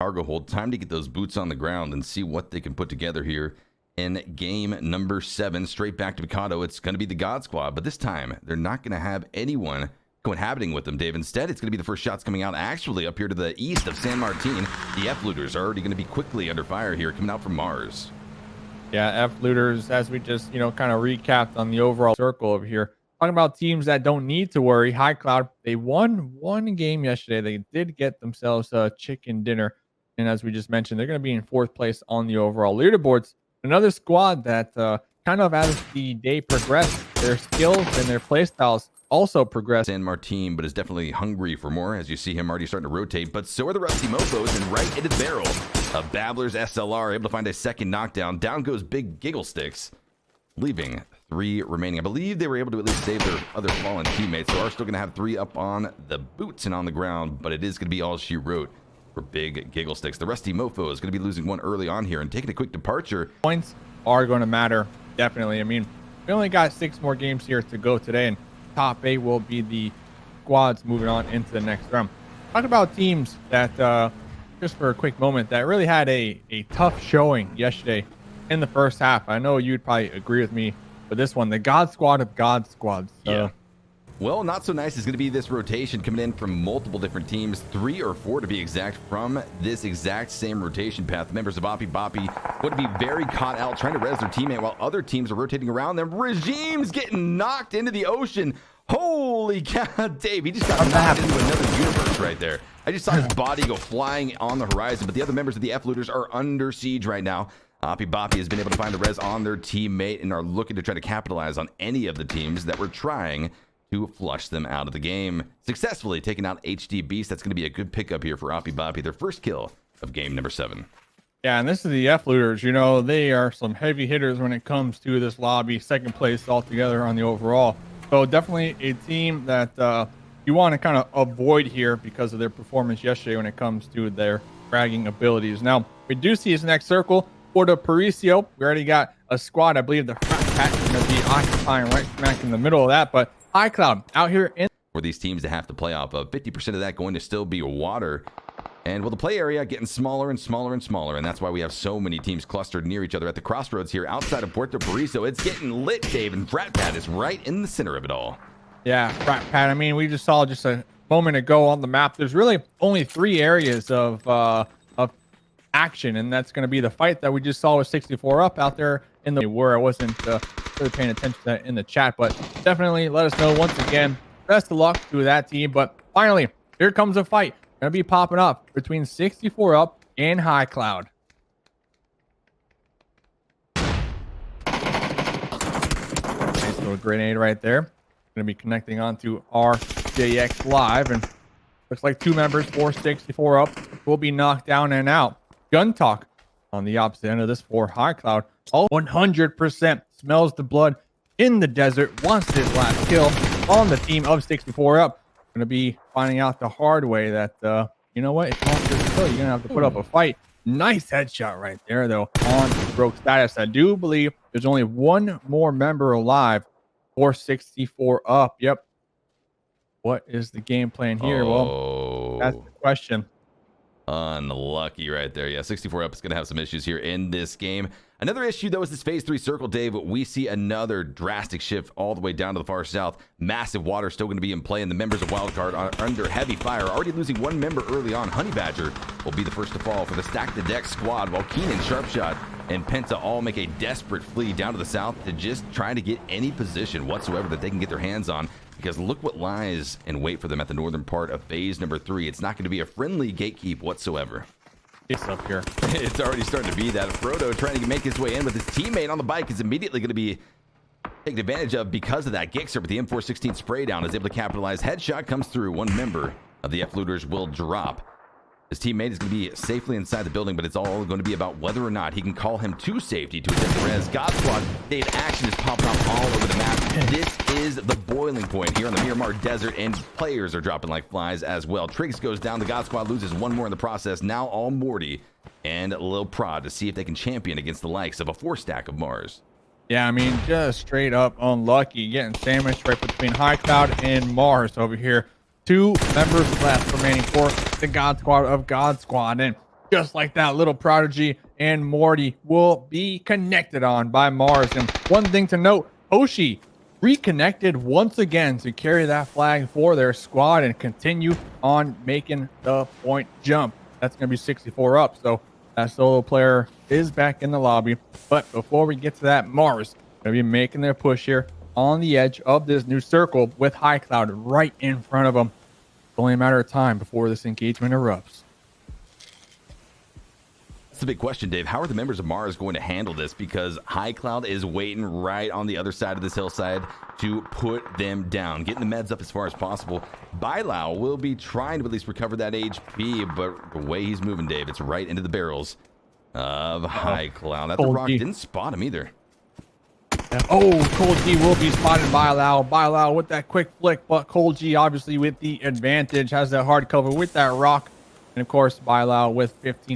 cargo hold. Time to get those boots on the ground and see what they can put together here in game number 7. Straight back to Mikado. It's going to be the God Squad, but this time they're not going to have anyone cohabiting with them, Dave. Instead, it's going to be the first shots coming out actually up here to the east of San Martin. The F-looters are already going to be quickly under fire here, coming out from Mars. Yeah, F-looters, as we just, kind of recapped on the overall circle over here. Talking about teams that don't need to worry. High Cloud, they won one game yesterday. They did get themselves a chicken dinner. And as we just mentioned, they're going to be in 4th place on the overall leaderboards. Another squad that kind of as the day progressed, their skills and their playstyles also progressed. San Martin, but is definitely hungry for more, as you see him already starting to rotate. But so are the Rusty Mofos, and right into the barrel of Babbler's SLR, able to find a second knockdown. Down goes Big Giggle Sticks, leaving 3 remaining. I believe they were able to at least save their other fallen teammates, so are still going to have 3 up on the boots and on the ground, but it is going to be all she wrote for Big Giggle Sticks. The Rusty Mofo is going to be losing one early on here and taking a quick departure. Points are going to matter, definitely. I mean, we only got 6 more games here to go today, and top 8 will be the squads moving on into the next round. Talk about teams that, just for a quick moment, that really had a tough showing yesterday in the first half. I know you'd probably agree with me, but this one, the God Squad of God Squads. Yeah. Well, not so nice is going to be this rotation coming in from multiple different teams, 3 or 4 to be exact, from this exact same rotation path. The members of Oppie Boppie would be very caught out trying to res their teammate while other teams are rotating around them. Regime's getting knocked into the ocean. Holy cow, Dave, he just got knocked into another universe right there. I just saw his body go flying on the horizon, but the other members of the F-looters are under siege right now. Oppie Boppie has been able to find a res on their teammate and are looking to try to capitalize on any of the teams that were trying to flush them out of the game. Successfully taking out HD Beast. That's going to be a good pickup here for Oppie Boppie, their first kill of game number 7. Yeah, and this is the F-looters. They are some heavy hitters when it comes to this lobby. 2nd place altogether on the overall. So definitely a team that you want to kind of avoid here because of their performance yesterday when it comes to their fragging abilities. Now, we do see his next circle for the Paricio. We already got a squad. I believe the Frat Pack is going to be occupying right smack in the middle of that, but High Cloud out here in for these teams to have to play off of. 50% of that going to still be water. And well, the play area getting smaller and smaller and smaller, and that's why we have so many teams clustered near each other at the crossroads here outside of Puerto Pariso. It's getting lit, Dave, and Frat Pat is right in the center of it all. Yeah, Frat Pat. I mean, we just saw just a moment ago on the map. There's really only 3 areas of action, and that's going to be the fight that we just saw with 64 up out there in the where I wasn't really paying attention to that in the chat, but definitely let us know once again. Best of luck to that team. But finally, here comes a fight going to be popping up between 64 up and High Cloud. Nice little grenade right there. Going to be connecting onto RJX Live, and looks like 2 members for 64 up will be knocked down and out. Gun talk on the opposite end of this for High Cloud. All 100% smells the blood in the desert, wants his last kill on the team of 64 up. Going to be finding out the hard way that, you know what, if you want this kill, you're going to have to put up a fight. Nice headshot right there, though, on broke status. I do believe there's only 1 more member alive for 64 up. Yep. What is the game plan here? Well, that's the question. Unlucky right there. Yeah, 64 up is going to have some issues here in this game. Another issue, though, is this phase 3 circle, Dave. We see another drastic shift all the way down to the far south. Massive water still going to be in play, and the members of Wildcard are under heavy fire. Already losing 1 member early on. Honey Badger will be the first to fall for the Stack the Deck squad, while Keenan, Sharpshot, and Penta all make a desperate flee down to the south to just try to get any position whatsoever that they can get their hands on. Because look what lies in wait for them at the northern part of phase number 3. It's not going to be a friendly gatekeep whatsoever. It's up here. It's already starting to be that. Frodo trying to make his way in with his teammate on the bike is immediately going to be taken advantage of because of that. Gixxer with the M416 spray down is able to capitalize. Headshot comes through. 1 member of the F-looters will drop. His teammate is going to be safely inside the building, but it's all going to be about whether or not he can call him to safety to attempt the res. God Squad, Dave, action is popping off all over the map. This is the boiling point here on the Miramar Desert, and players are dropping like flies as well. Triggs goes down. The God Squad loses 1 more in the process. Now all Morty and Lil Prod to see if they can champion against the likes of a 4-stack of Mars. Yeah, I mean, just straight up unlucky. Getting sandwiched right between High Cloud and Mars over here. 2 members left remaining for the God Squad of God Squad. And just like that. Little Prodigy and Morty will be connected on by Mars. And one thing to note, Hoshi reconnected once again to carry that flag for their squad and continue on making the point jump. That's going to be 64 up. So that solo player is back in the lobby. But before we get to that, Mars going to be making their push here on the edge of this new circle with High Cloud right in front of them. It's only a matter of time before this engagement erupts. That's the big question, Dave. How are the members of Mars going to handle this? Because High Cloud is waiting right on the other side of this hillside to put them down, getting the meds up as far as possible. Bilao will be trying to at least recover that HP, but the way he's moving, Dave, it's right into the barrels of High Cloud. That the Rock didn't spot him either. Oh, Cold G will be spotted by Bilao. Bilao with that quick flick, but Cold G obviously with the advantage, has that hard cover with that Rock. And of course, Bilao with 15%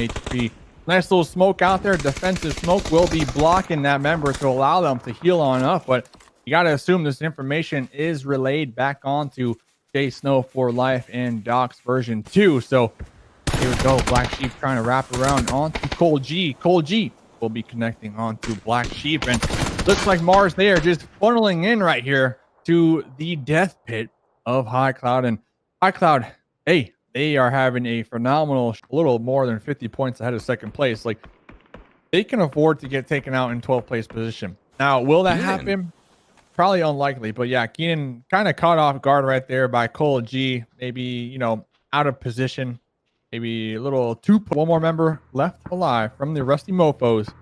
HP. Nice little smoke out there. Defensive smoke will be blocking that member to allow them to heal on up. But you got to assume this information is relayed back onto Jay Snow for Life and Doc's version 2. So here we go. Black Sheep trying to wrap around onto Cold G. Cold G will be connecting onto Black Sheep. And looks like Mars, they are just funneling in right here to the death pit of High Cloud. And High Cloud, hey, they are having a phenomenal, a little more than 50 points ahead of second place. Like, they can afford to get taken out in 12th place position. Now, will that happen? Probably unlikely. But yeah, Keenan kind of caught off guard right there by Cold G. Maybe, you know, out of position. Maybe a little one more member left alive from the Rusty Mofos,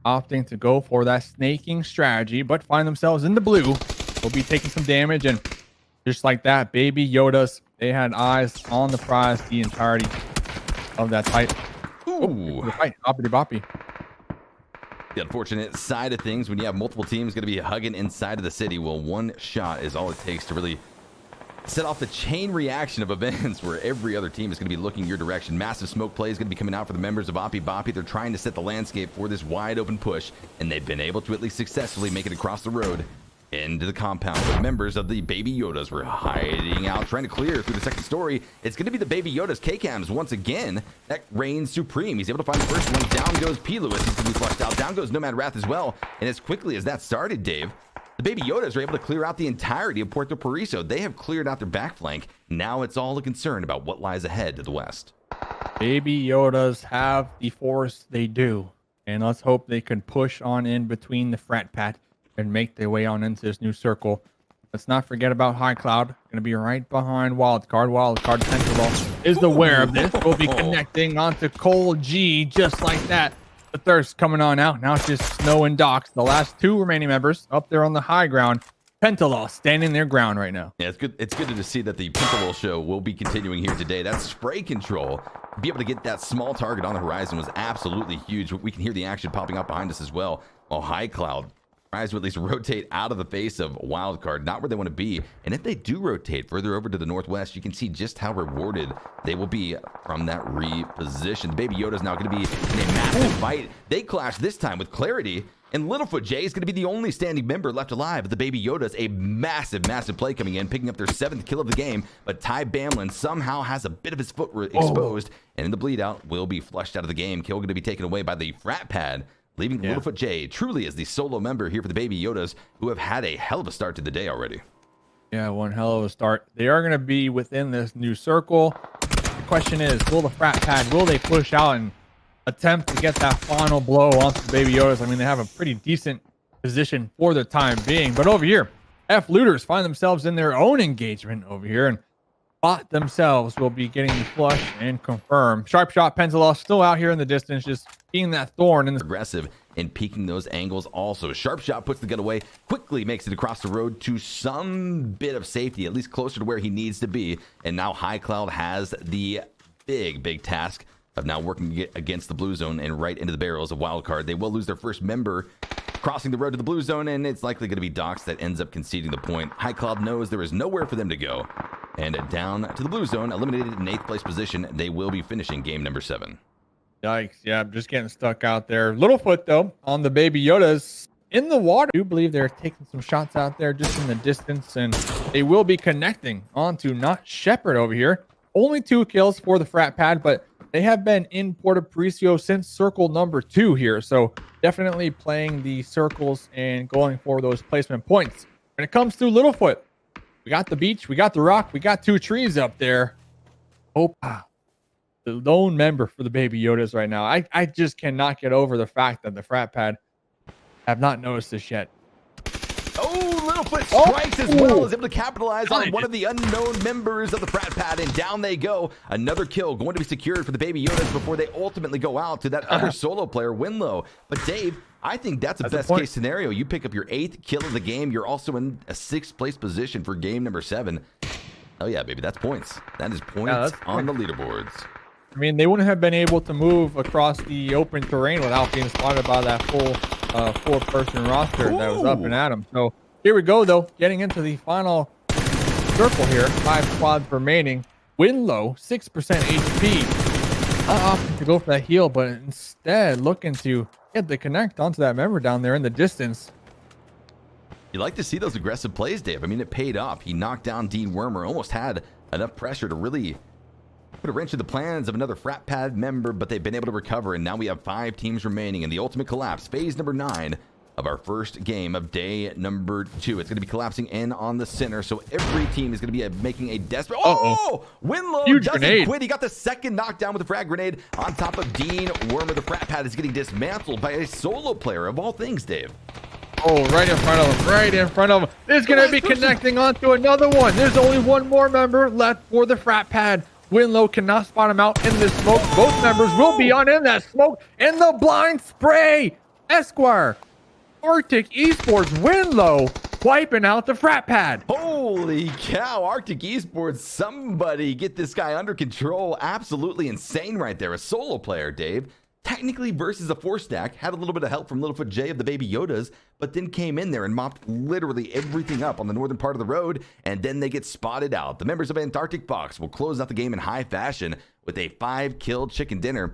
opting to go for that snaking strategy, but find themselves in the blue. Will be taking some damage, and just like that, Baby Yodas, they had eyes on the prize the entirety of that fight. Ooh. Boppity boppy. The unfortunate side of things when you have multiple teams going to be hugging inside of the city, well, one shot is all it takes to really set off the chain reaction of events where every other team is going to be looking your direction. Massive smoke play is going to be coming out for the members of Oppie Boppie. They're trying to set the landscape for this wide open push, and they've been able to at least successfully make it across the road into the compound. The members of the Baby Yodas were hiding out, trying to clear through the second story. It's going to be the Baby Yodas K-Cams once again that reigns supreme. He's able to find the first one. Down goes P. Lewis. He's going to be flushed out. Down goes Nomad Wrath as well. And as quickly as that started, Dave, the Baby Yodas are able to clear out the entirety of Puerto Paraiso. They have cleared out their back flank. Now it's all a concern about what lies ahead to the west. Baby Yodas have the force, they do. And let's hope they can push on in between the frat pat and make their way on into this new circle. Let's not forget about High Cloud. Going to be right behind Wildcard. Wildcard Tentacle is aware of this. We'll be connecting onto Cold G just like that. The thirst coming on out. Now it's just Snow and Docs, the last two remaining members up there on the high ground. Pentalol standing their ground right now. Yeah, it's good. It's good to see that the Pentalol show will be continuing here today. That spray control, be able to get that small target on the horizon was absolutely huge. We can hear the action popping up behind us as well. While High Cloud tries to at least rotate out of the face of Wildcard, not where they want to be. And if they do rotate further over to the northwest, you can see just how rewarded they will be from that reposition. The Baby Yoda is now going to be in a massive fight. They clash this time with Clarity, and Littlefoot J is going to be the only standing member left alive. But the Baby Yoda's a massive play coming in, picking up their 7th kill of the game. But Ty Bamlin somehow has a bit of his foot exposed, and in the bleed out will be flushed out of the game. Kill going to be taken away by the Frat Pad, leaving Littlefoot J truly as the solo member here for the Baby Yodas, who have had a hell of a start to the day already. Yeah, one hell of a start. They are going to be within this new circle. The question is, will the Frat Pad, will they push out and attempt to get that final blow onto the Baby Yodas? I mean, they have a pretty decent position for the time being. But over here, F Looters find themselves in their own engagement over here, and Bot themselves will be getting the flush and confirm. Sharp Shot Pentalol still out here in the distance, just being that thorn. And aggressive and peeking those angles also. Sharp Shot puts the gun away, quickly makes it across the road to some bit of safety, at least closer to where he needs to be. And now High Cloud has the big task of now working against the blue zone and right into the barrels of Wildcard. They will lose their first member crossing the road to the blue zone, and it's likely going to be Docs that ends up conceding the point. High Cloud knows there is nowhere for them to go. And down to the blue zone, eliminated in 8th place position, they will be finishing game number 7. Yikes. Yeah, I'm just getting stuck out there. Littlefoot, though, on the Baby Yodas in the water. I do believe they're taking some shots out there just in the distance, and they will be connecting onto Not Shepherd over here. Only 2 kills for the Frat Pad, but They have been in Puerto Aparicio since circle number 2 here. So definitely playing the circles and going for those placement points. When it comes to Littlefoot, we got the beach, we got the rock, we got 2 trees up there. Oh, the lone member for the Baby Yodas right now. I just cannot get over the fact that the frat pad have not noticed this yet. Oh, Littlefoot strikes as well, is able to capitalize on one of the unknown members of the frat pad, and down they go. Another kill going to be secured for the Baby Yodas before they ultimately go out to that other solo player, Winlow. But Dave, I think that's a best case scenario. You pick up your 8th kill of the game. You're also in a 6th place position for game number 7. Oh yeah, baby, that's points. That is points on the leaderboards. I mean, they wouldn't have been able to move across the open terrain without being spotted by that full 4-person roster that was up and at them. So here we go, though, getting into the final circle here. 5 squads remaining. Winlow, 6% HP. Not opting to go for that heal, but instead looking to get the connect onto that member down there in the distance. You like to see those aggressive plays, Dave. I mean, it paid off. He knocked down Dean Wormer, almost had enough pressure to really put a wrench in the plans of another frat pad member, but they've been able to recover, and now we have 5 teams remaining in the ultimate collapse, phase number 9 of our first game of day number 2. It's going to be collapsing in on the center, so every team is going to be making a desperate... Oh! Winlow doesn't quit. He got the second knockdown with a frag grenade on top of Dean Wormer. The frat pad is getting dismantled by a solo player, of all things, Dave. Oh, right in front of him, right in front of him. There's going to be connecting onto another one. There's only one more member left for the frat pad. Winlow cannot spot him out in the smoke. Both members will be on in that smoke. In the blind spray. Esquire, Arctic Esports, Winlow wiping out the frat pad. Holy cow, Arctic Esports, somebody get this guy under control. Absolutely insane right there. A solo player, Dave. Technically versus a 4-stack, had a little bit of help from Littlefoot J of the Baby Yodas, but then came in there and mopped literally everything up on the northern part of the road, and then they get spotted out. The members of Antarctic Fox will close out the game in high fashion with a 5-kill chicken dinner.